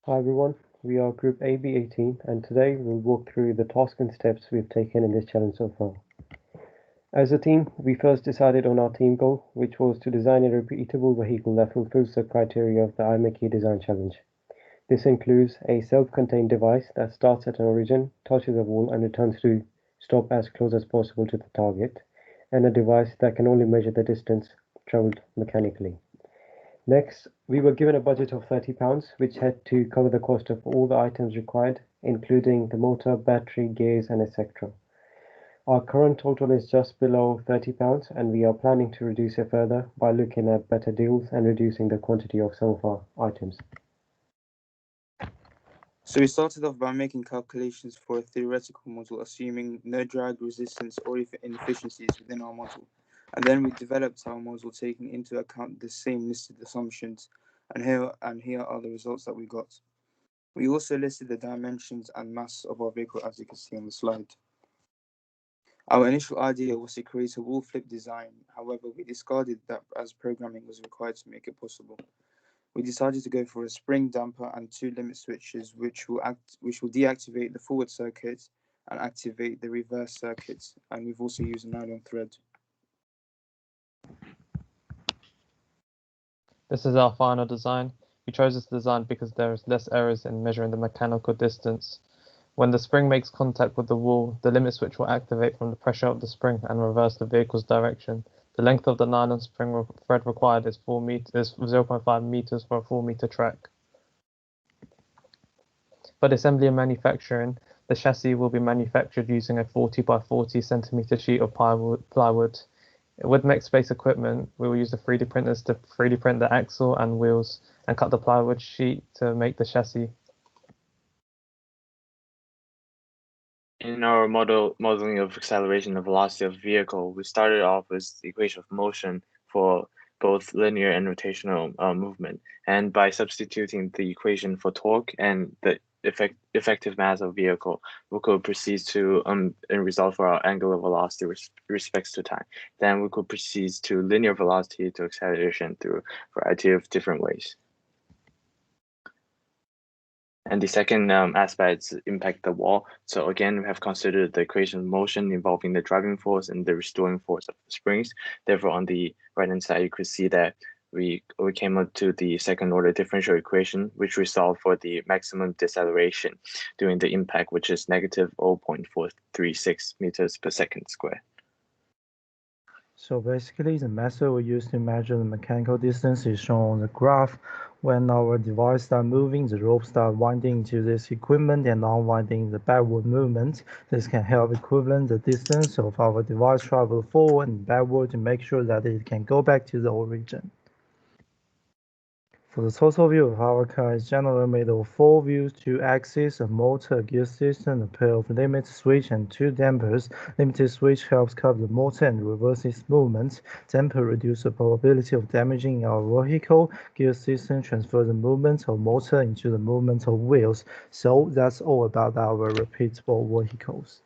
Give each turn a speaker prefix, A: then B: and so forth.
A: Hi everyone, we are group AB-18 and today we'll walk through the tasks and steps we've taken in this challenge so far. As a team, we first decided on our team goal, which was to design a repeatable vehicle that fulfills the criteria of the IMechE design challenge. This includes a self-contained device that starts at an origin, touches a wall and returns to stop as close as possible to the target, and a device that can only measure the distance traveled mechanically. Next, we were given a budget of £30, which had to cover the cost of all the items required, including the motor, battery, gears, and etc. Our current total is just below £30, and we are planning to reduce it further by looking at better deals and reducing the quantity of some of our items.
B: So we started off by making calculations for a theoretical model, assuming no drag, resistance, or inefficiencies within our model. And then we developed our model taking into account the same listed assumptions. And here are the results that we got. We also listed the dimensions and mass of our vehicle as you can see on the slide. Our initial idea was to create a wall flip design. However, we discarded that as programming was required to make it possible. We decided to go for a spring damper and two limit switches, which will deactivate the forward circuit and activate the reverse circuit. And we've also used a nylon thread.
C: This is our final design. We chose this design because there is less errors in measuring the mechanical distance. When the spring makes contact with the wall, the limit switch will activate from the pressure of the spring and reverse the vehicle's direction. The length of the nylon spring thread required is 0.5 meters for a 4-meter track. For the assembly and manufacturing, the chassis will be manufactured using a 40 by 40 centimeter sheet of plywood. With MechSpace equipment, we will use the 3D printers to 3D print the axle and wheels and cut the plywood sheet to make the chassis.
D: In our modeling of acceleration and velocity of the vehicle, we started off with the equation of motion for both linear and rotational movement. And by substituting the equation for torque and the effective mass of vehicle, we could proceed to result for our angular velocity respects to time. Then we could proceed to linear velocity to acceleration through a variety of different ways. And the second aspect is impact the wall. So again, we have considered the equation of motion involving the driving force and the restoring force of the springs. Therefore, on the right-hand side, you could see that we came up to the second order differential equation, which we solve for the maximum deceleration during the impact, which is negative 0.436 meters per second squared.
E: So basically, the method we use to measure the mechanical distance is shown on the graph. When our device starts moving, the rope starts winding to this equipment and unwinding the backward movement. This can help equivalent the distance of our device travel forward and backward to make sure that it can go back to the origin. For the total view of our car is generally made of 4 views, 2 axes, a motor, a gear system, a pair of limit switch, and 2 dampers. Limited switch helps cover the motor and reverse its movement. Damper reduces the probability of damaging our vehicle. Gear system transfers the movement of motor into the movement of wheels. So that's all about our repeatable vehicles.